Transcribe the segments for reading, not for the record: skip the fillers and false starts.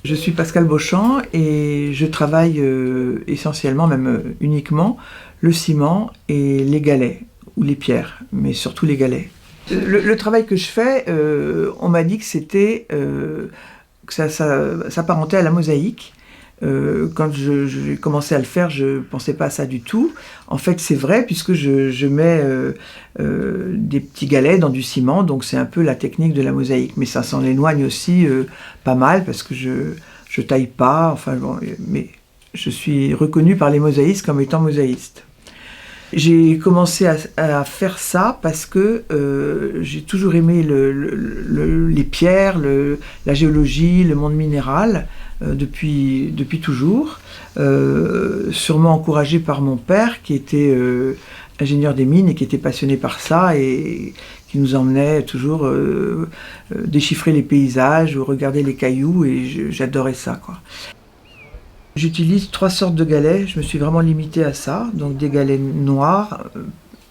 Je suis Pascal Beauchamp et je travaille essentiellement, même uniquement, le ciment et les galets, ou les pierres, mais surtout les galets. Le travail que je fais, on m'a dit que c'était que ça s'apparentait à la mosaïque. Quand j'ai commencé à le faire, je ne pensais pas à ça du tout. En fait, c'est vrai, puisque je mets des petits galets dans du ciment, donc c'est un peu la technique de la mosaïque. Mais ça s'en éloigne aussi pas mal, parce que je taille pas, enfin bon, mais je suis reconnu par les mosaïstes comme étant mosaïste. J'ai commencé à faire ça parce que j'ai toujours aimé les pierres, la géologie, le monde minéral depuis toujours. Sûrement encouragé par mon père qui était ingénieur des mines et qui était passionné par ça et qui nous emmenait toujours déchiffrer les paysages ou regarder les cailloux et j'adorais ça, quoi. J'utilise 3 sortes de galets, je me suis vraiment limité à ça. Donc des galets noirs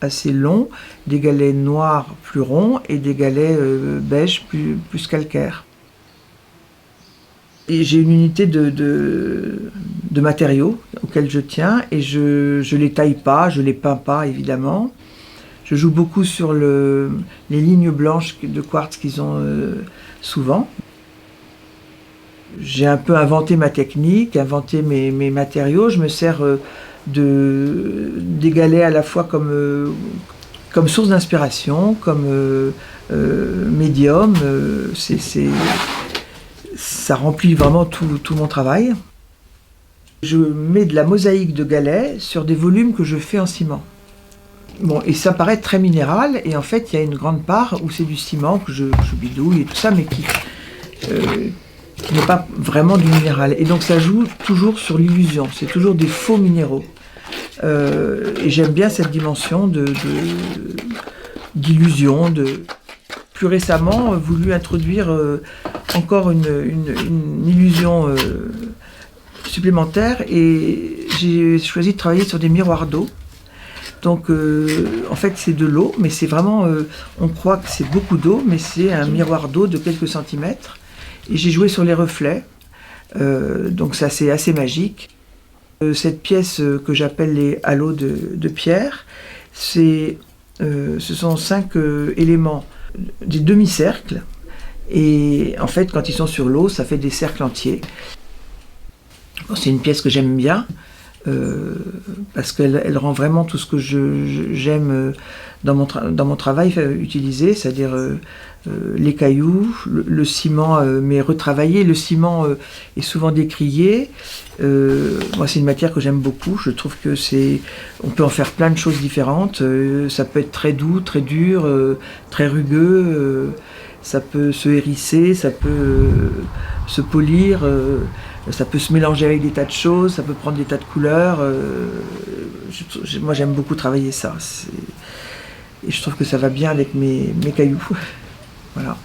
assez longs, des galets noirs plus ronds et des galets beige plus calcaires. Et j'ai une unité de matériaux auxquels je tiens et je les taille pas, je les peins pas évidemment. Je joue beaucoup sur les lignes blanches de quartz qu'ils ont souvent. J'ai un peu inventé ma technique, inventé mes matériaux. Je me sers des galets à la fois comme source d'inspiration, comme médium. Ça remplit vraiment tout mon travail. Je mets de la mosaïque de galets sur des volumes que je fais en ciment. Bon, et ça paraît très minéral, et en fait, il y a une grande part où c'est du ciment que je bidouille et tout ça, mais qui n'est pas vraiment du minéral. Et donc ça joue toujours sur l'illusion, c'est toujours des faux minéraux. Et j'aime bien cette dimension d'illusion. Plus récemment, voulu introduire encore une illusion supplémentaire, et j'ai choisi de travailler sur des miroirs d'eau. Donc en fait c'est de l'eau, mais c'est vraiment, on croit que c'est beaucoup d'eau, mais c'est un miroir d'eau de quelques centimètres. Et j'ai joué sur les reflets, donc ça c'est assez magique. Cette pièce que j'appelle les halos de pierre, ce sont 5 éléments, des demi-cercles, et en fait quand ils sont sur l'eau, ça fait des cercles entiers. Bon, c'est une pièce que j'aime bien, parce qu'elle rend vraiment tout ce que j'aime dans mon travail utiliser, c'est-à-dire les cailloux, le ciment, mais retravaillé. Le ciment est souvent décrié. Moi, c'est une matière que j'aime beaucoup. Je trouve que on peut en faire plein de choses différentes. Ça peut être très doux, très dur, très rugueux. Ça peut se hérisser, ça peut se polir. Ça peut se mélanger avec des tas de choses, ça peut prendre des tas de couleurs. Moi, j'aime beaucoup travailler ça. Et je trouve que ça va bien avec mes cailloux. Voilà.